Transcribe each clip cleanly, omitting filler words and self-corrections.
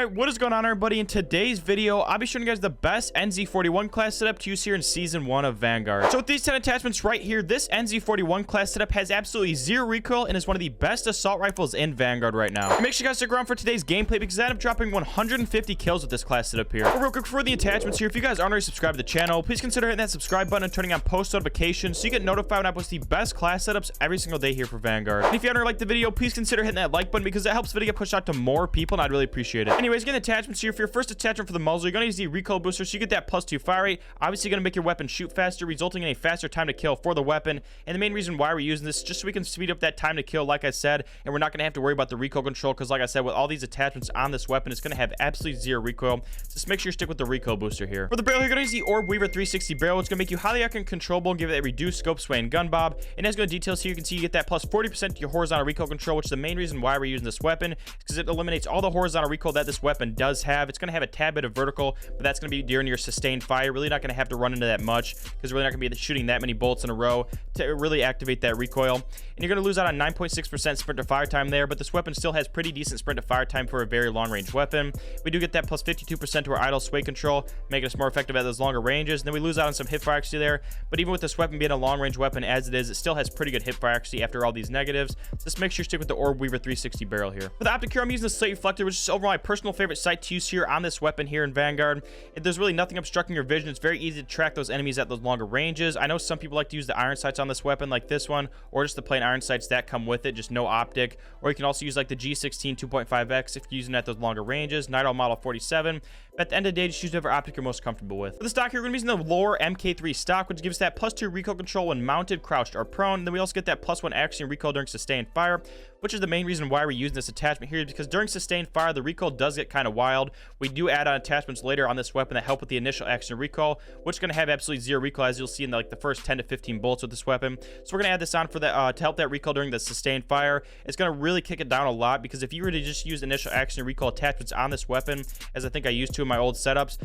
Alright, what is going on, everybody? In today's video, I'll be showing you guys the best NZ-41 class setup to use here in Season 1 of Vanguard. So with these 10 attachments right here, this NZ-41 class setup has absolutely zero recoil and is one of the best assault rifles in Vanguard right now. And make sure you guys stick around for today's gameplay because I end up dropping 150 kills with this class setup here. But real quick, for the attachments here, if you guys aren't already subscribed to the channel, please consider hitting that subscribe button and turning on post notifications so you get notified when I post the best class setups every single day here for Vanguard. And if you haven't liked the video, please consider hitting that like button because that helps the video get pushed out to more people and I'd really appreciate it. Anyways, getting attachments here. For your first attachment for the muzzle, you're going to use the recoil booster so you get that +2 fire rate. Obviously going to make your weapon shoot faster, resulting in a faster time to kill for the weapon. And the main reason why we're using this is just so we can speed up that time to kill, like I said, and we're not going to have to worry about the recoil control because, like I said, with all these attachments on this weapon, it's going to have absolutely zero recoil. Just make sure you stick with the recoil booster here. For the barrel, you're going to use the Orb Weaver 360 barrel. It's going to make you highly accurate and controllable and give it a reduced scope, sway, and gun bob. And as good details here, you can see you get that plus 40% to your horizontal recoil control, which is the main reason why we're using this weapon, because it eliminates all the horizontal recoil that this weapon does have. It's going to have a tad bit of vertical, but that's going to be during your sustained fire. Really not going to have to run into that much because we're really not going to be shooting that many bolts in a row to really activate that recoil. And you're going to lose out on 9.6% sprint to fire time there, but this weapon still has pretty decent sprint to fire time for a very long range weapon. We do get that plus 52% to our idle sway control, making us more effective at those longer ranges. And then we lose out on some hip fire accuracy there, but even with this weapon being a long range weapon as it is, it still has pretty good hip fire accuracy after all these negatives. Just make sure you stick with the Orb Weaver 360 barrel here. For the optic here, I'm using the sight reflector, which is overall my personal favorite sight to use here on this weapon here in Vanguard. There's really nothing obstructing your vision. It's very easy to track those enemies at those longer ranges. I know some people like to use the iron sights on this weapon like this one, or just the plain iron sights that come with it, just no optic. Or you can also use like the G16 2.5x if you're using it at those longer ranges. Night Owl model 47. But at the end of the day, just use whatever optic you're most comfortable with. For the stock here, we're going to be using the lower MK3 stock, which gives us that +2 recoil control when mounted, crouched, or prone. And then we also get that +1 accuracy and recoil during sustained fire, which is the main reason why we're using this attachment here, because during sustained fire, the recoil does get kind of wild. We do add on attachments later on this weapon that help with the initial accuracy and recoil, which is going to have absolutely zero recoil, as you'll see in the first 10 to 15 bullets with this weapon. So we're going to add this on for that to help that recoil during the sustained fire. It's going to really kick it down a lot, because if you were to just use initial accuracy and recoil attachments on this weapon, as I think I used to in my old setups,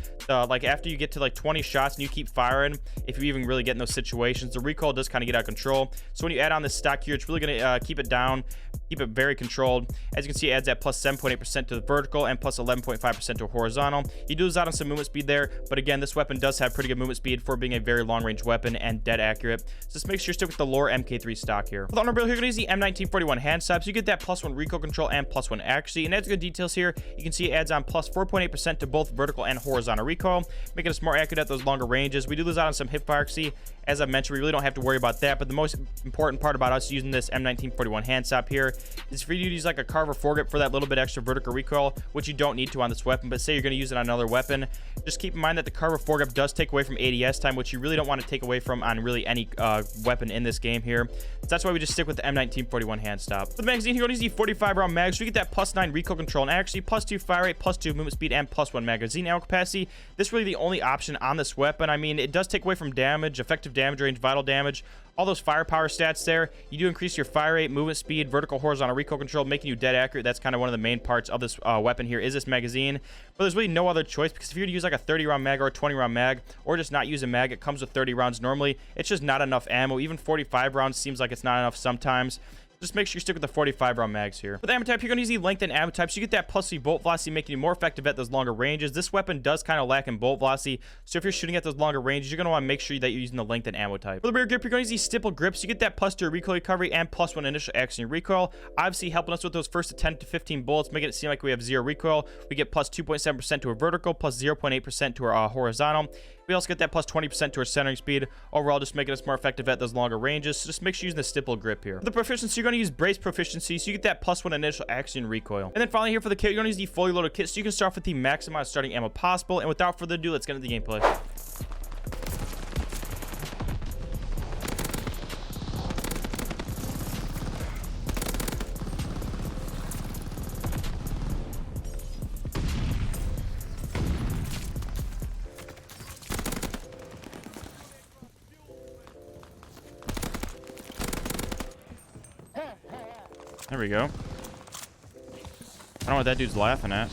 like after you get to like 20 shots and you keep firing, if you even really get in those situations, the recoil does kind of get out of control. So when you add on this stock here, it's really going to keep it down, keep it very controlled. As you can see, it adds that plus 7.8% to the vertical and plus 11.5% to horizontal. You do lose out on some movement speed there, but again, this weapon does have pretty good movement speed for being a very long range weapon and dead accurate. So just make sure you stick with the lower MK3 stock here. With the Underbarrel, you're going to use the M1941 hand stab, so you get that +1 recoil control and +1 accuracy. And as good details here, you can see it adds on plus 4.8% to both vertical and horizontal recoil, making us more accurate at those longer ranges. We do lose out on some hip fire accuracy. As I mentioned, we really don't have to worry about that, but the most important part about us using this M1941 hand stop here is for you to use like a carver foregrip for that little bit extra vertical recoil, which you don't need to on this weapon. But say you're going to use it on another weapon, just keep in mind that the carver foregrip does take away from ADS time, which you really don't want to take away from on really any weapon in this game here. So that's why we just stick with the M1941 hand stop. For the magazine here, we're going to use the 45 round mag, so we get that +9 recoil control and accuracy, +2 fire rate, +2 movement speed, and +1 magazine ammo capacity. This is really the only option on this weapon. I mean, it does take away from damage, effective damage range, vital damage, all those firepower stats there. You do increase your fire rate, movement speed, vertical, horizontal recoil control, making you dead accurate. That's kind of one of the main parts of this weapon here is this magazine. But there's really no other choice, because if you were to use like a 30 round mag or a 20 round mag, or just not use a mag, it comes with 30 rounds normally. It's just not enough ammo. Even 45 rounds seems like it's not enough sometimes. Just make sure you stick with the 45 round mags here. For the ammo type, you're going to use the lengthened ammo type, so you get that +3 bolt velocity, making you more effective at those longer ranges. This weapon does kind of lack in bolt velocity, so if you're shooting at those longer ranges, you're going to want to make sure that you're using the lengthened ammo type. For the rear grip, you're going to use these stipple grips. You get that +2 recoil recovery and +1 initial accuracy and recoil, obviously helping us with those first 10 to 15 bullets, making it seem like we have zero recoil. We get plus 2.7% to our vertical, plus 0.8% to our horizontal. We also get that plus 20% to our centering speed. Overall, just making us more effective at those longer ranges. So just make sure you're using the stipple grip here. For the proficiency, you're going to use brace proficiency, so you get that +1 initial accuracy and recoil. And then finally here for the kit, you're going to use the fully loaded kit, so you can start off with the maximum starting ammo possible. And without further ado, let's get into the gameplay. There we go. I don't know what that dude's laughing at.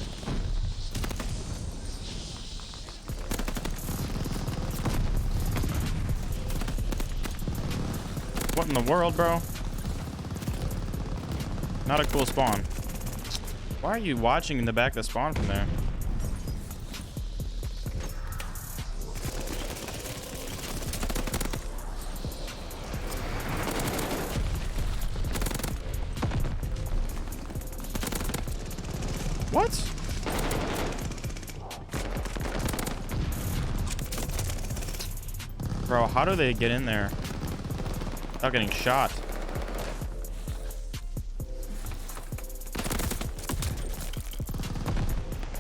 What in the world, bro? Not a cool spawn. Why are you watching in the back of the spawn from there? What? Bro, how do they get in there without getting shot?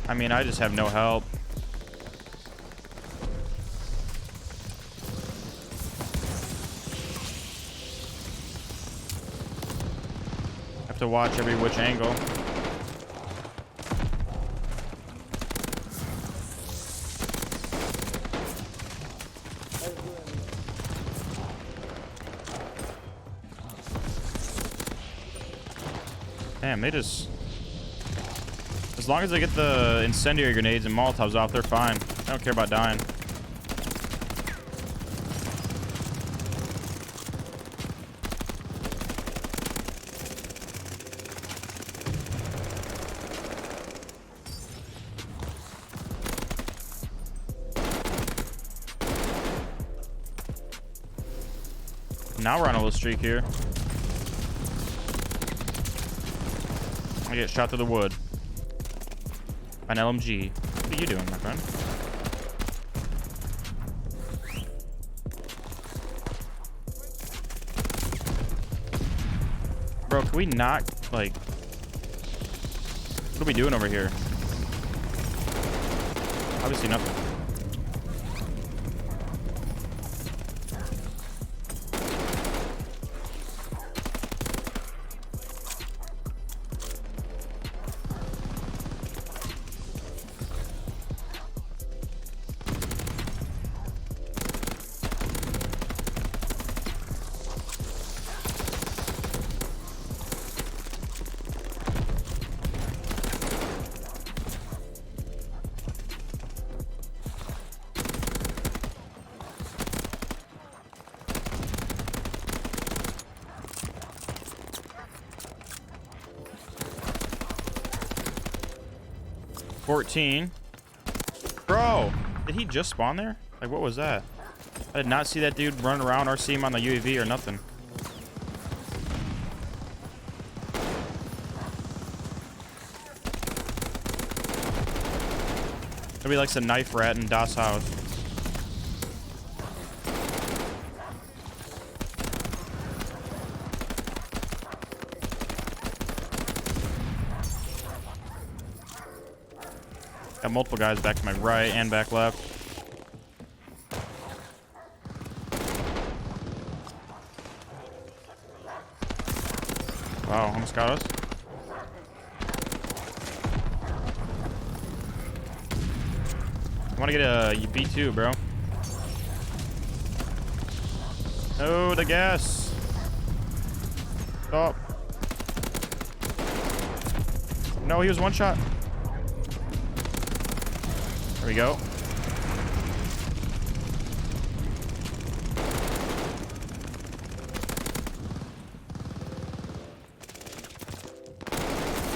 I mean, I just have no help. I have to watch every which angle. Damn, they just... As long as they get the incendiary grenades and Molotovs off, they're fine. I don't care about dying. Now we're on a little streak here. I get shot through the wood. An LMG. What are you doing, my friend? Bro, can we not, like... What are we doing over here? Obviously nothing. $14. Bro, did he just spawn there? Like, what was that? I did not see that dude run around or see him on the UAV or nothing. Nobody likes a knife rat in Das house. Got multiple guys back to my right and back left. Wow, almost got us. I want to get a B2, bro. Oh, the gas. Stop. No, he was one shot. There we go.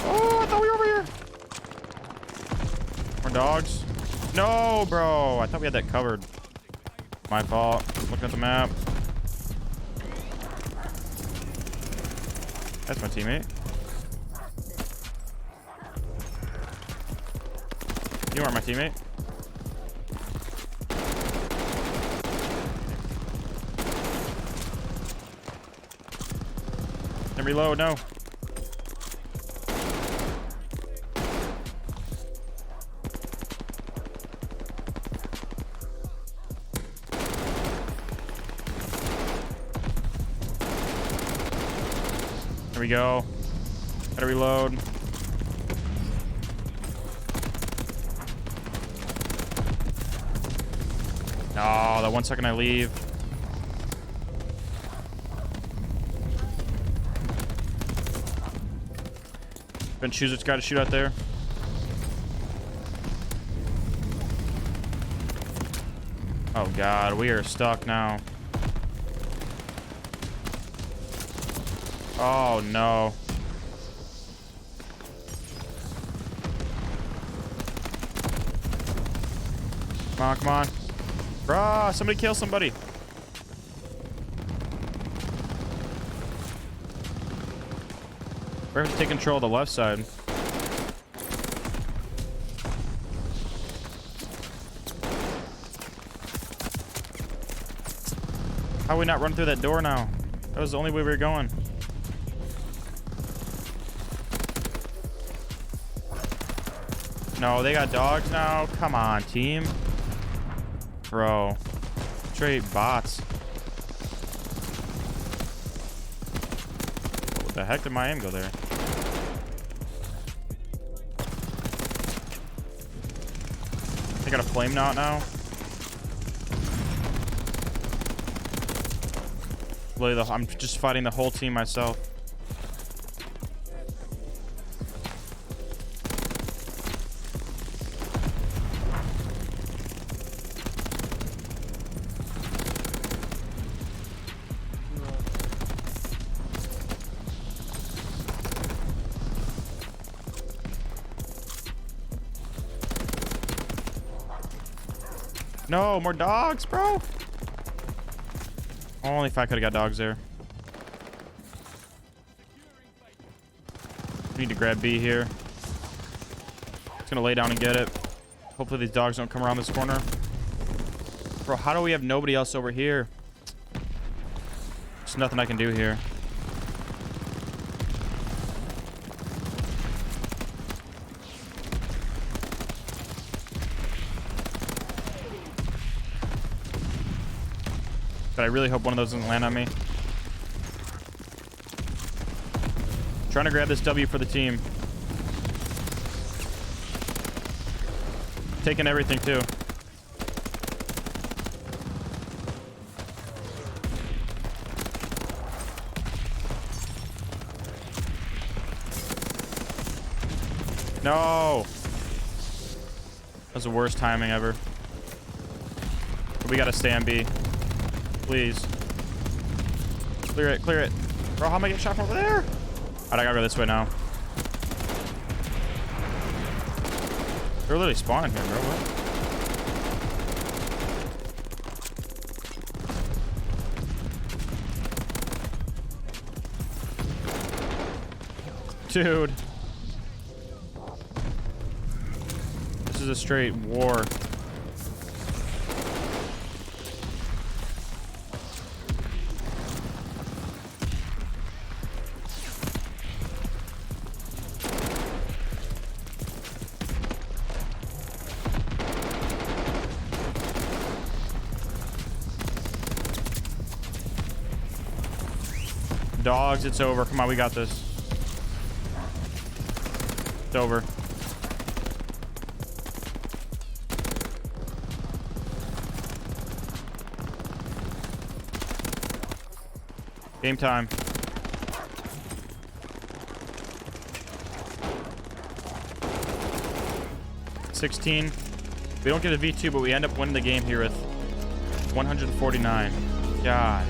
Oh, I thought we were over here. More dogs. No, bro. I thought we had that covered. My fault. Looking at the map. That's my teammate. You are my teammate. And reload, no. There we go. Gotta reload. Oh, that 1 second I leave. Ben Choozer's got to shoot out there. Oh god, we are stuck now. Oh no. Come on, come on. Bruh, somebody kill somebody. We're going to take control of the left side. How we not run through that door now? That was the only way we were going. No, they got dogs now. Come on, team. Bro. Straight bots. What the heck did my aim go there? They got a flame knot now. Literally, I'm just fighting the whole team myself. No, more dogs, bro. Only if I could have got dogs there. Need to grab B here. It's gonna lay down and get it. Hopefully these dogs don't come around this corner. Bro, how do we have nobody else over here? There's nothing I can do here. But I really hope one of those doesn't land on me. Trying to grab this W for the team. Taking everything too. No. That was the worst timing ever. But we gotta stay on B. Please. Clear it, clear it. Bro, how am I getting shot from over there? Alright, I gotta go this way now. They're literally spawning here, bro. What? Dude. This is a straight war. Dogs, it's over. Come on, we got this. It's over. Game time. $16. We don't get a V2, but we end up winning the game here with 149. God.